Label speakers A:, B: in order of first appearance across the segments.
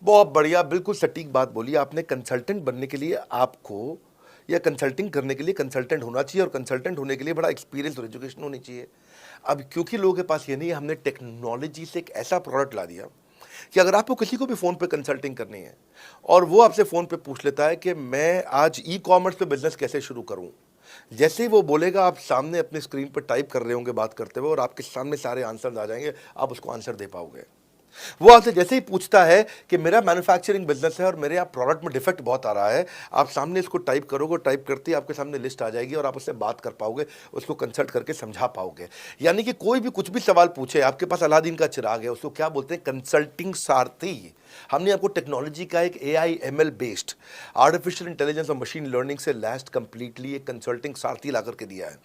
A: बहुत बढ़िया, बिल्कुल सटीक बात बोली आपने। कंसल्टेंट बनने के लिए आपको या कंसल्टिंग करने के लिए कंसल्टेंट होना चाहिए, और कंसल्टेंट होने के लिए बड़ा एक्सपीरियंस और एजुकेशन होनी चाहिए। अब क्योंकि लोगों के पास ये नहीं है, हमने टेक्नोलॉजी से एक ऐसा प्रोडक्ट ला दिया कि अगर आपको किसी को भी फ़ोन पे कंसल्टिंग करनी है और वो आपसे फ़ोन पे पूछ लेता है कि मैं आज ई-कॉमर्स पे बिज़नेस कैसे शुरू करूँ? जैसे ही वो बोलेगा, आप सामने अपनी स्क्रीन पे टाइप कर रहे होंगे बात करते हुए, और आपके सामने सारे आंसर्स आ जाएँगे, आप उसको आंसर दे पाओगे। वो आपसे जैसे ही पूछता है कि मेरा मैन्युफैक्चरिंग बिजनेस है और मेरे यहाँ प्रोडक्ट में डिफेक्ट बहुत आ रहा है, आप सामने इसको टाइप करोगे, टाइप करते ही आपके सामने लिस्ट आ जाएगी और आप उससे बात कर पाओगे, उसको कंसल्ट करके समझा पाओगे। यानी कि कोई भी कुछ भी सवाल पूछे, आपके पास अलादीन का चिराग है, उसको क्या बोलते हैं? कंसल्टिंग सारथी। हमने आपको टेक्नोलॉजी का एक AI ML based artificial intelligence और मशीन लर्निंग से लैस्ड कंप्लीटली एक कंसल्टिंग सारथी ला करके दिया है।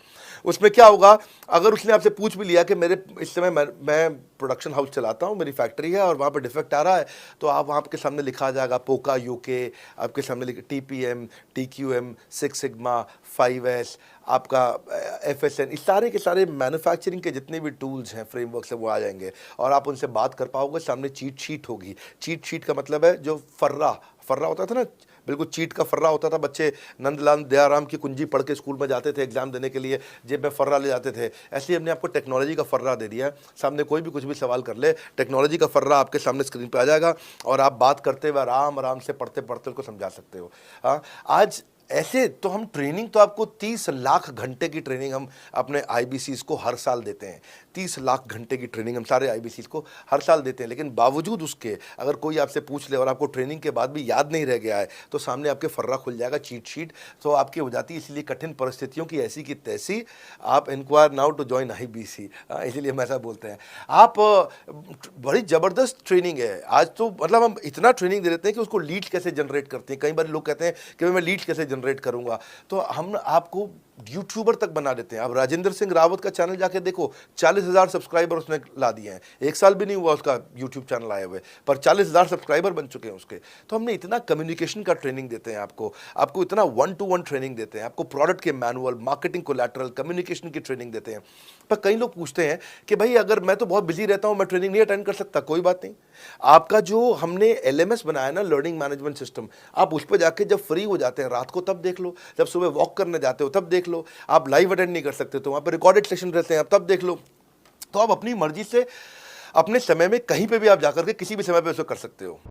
A: उसमें क्या होगा, अगर उसने आपसे पूछ भी लिया कि मेरे इस समय मैं प्रोडक्शन हाउस चलाता हूँ, मेरी फैक्ट्री है और वहाँ पर डिफेक्ट आ रहा है, तो आप वहाँ के सामने लिखा आ जाएगा पोका यूके, आपके सामने TPM, TQM, six sigma, 5S, आपका एफएसएन, इस सारे के सारे मैन्युफैक्चरिंग के जितने भी टूल्स हैं, फ्रेमवर्क्स हैं, वो आ जाएंगे और आप उनसे बात कर पाओगे। सामने चीट शीट होगी। चीट शीट का मतलब है जो फर्रा फर्रा होता था ना, बिल्कुल चीट का फर्रा होता था। बच्चे नंदलाल दयाराम की कुंजी पढ़ के स्कूल में जाते थे एग्जाम देने के लिए, जेब में फर्रा ले जाते थे। ऐसे ही हमने आपको टेक्नोलॉजी का फर्रा दे दिया है। सामने कोई भी कुछ भी सवाल कर ले, टेक्नोलॉजी का फर्रा आपके सामने स्क्रीन पे आ जाएगा और आप बात करते हुए आराम आराम से पढ़ते पढ़ते उसको समझा सकते हो। हाँ, आज ऐसे तो हम ट्रेनिंग तो आपको 30 लाख घंटे की ट्रेनिंग हम अपने आईबीसीज को हर साल देते हैं। 30 लाख घंटे की ट्रेनिंग हम सारे आईबीसीज को हर साल देते हैं। लेकिन बावजूद उसके अगर कोई आपसे पूछ ले और आपको ट्रेनिंग के बाद भी याद नहीं रह गया है, तो सामने आपके फर्रा खुल जाएगा, चीट शीट तो आपकी हो जाती है। इसलिए कठिन परिस्थितियों की ऐसी की तैसी, आप inquire now to join IBC, इसीलिए हम ऐसा बोलते हैं। आप बड़ी ज़बरदस्त ट्रेनिंग है आज तो, मतलब हम इतना ट्रेनिंग दे देते हैं कि उसको लीड्स कैसे जनरेट करते हैं। कई बार लोग कहते हैं कि मैं लीड्स कैसे जनरेट करूंगा, तो हम आपको यूट्यूबर तक बना देते हैं। अब राजेंद्र सिंह रावत का चैनल जाके देखो, 40,000 सब्सक्राइबर उसने ला दिए हैं। एक साल भी नहीं हुआ उसका यूट्यूब चैनल आए हुए, पर 40,000 सब्सक्राइबर बन चुके हैं उसके। तो हमने इतना कम्युनिकेशन का ट्रेनिंग देते हैं आपको इतना 1-to-1 ट्रेनिंग देते हैं, आपको प्रोडक्ट के मैनुअल, मार्केटिंग कोलैटरल, कम्युनिकेशन की ट्रेनिंग देते हैं। पर कई लोग पूछते हैं कि भाई अगर मैं तो बहुत बिजी रहता हूं, मैं ट्रेनिंग नहीं अटेंड कर सकता। कोई बात नहीं, आपका जो हमने एलएमएस बनाया ना, लर्निंग मैनेजमेंट सिस्टम, आप उस पर जाके जब फ्री हो जाते हैं रात को तब देख लो, जब सुबह वॉक करने जाते हो तब देख लो। आप लाइव अटेंड नहीं कर सकते तो वहां पर रिकॉर्डेड सेशन रहते हैं, आप तब देख लो। तो आप अपनी मर्जी से अपने समय में कहीं पे भी आप जाकर के किसी भी समय पे उसको कर सकते हो।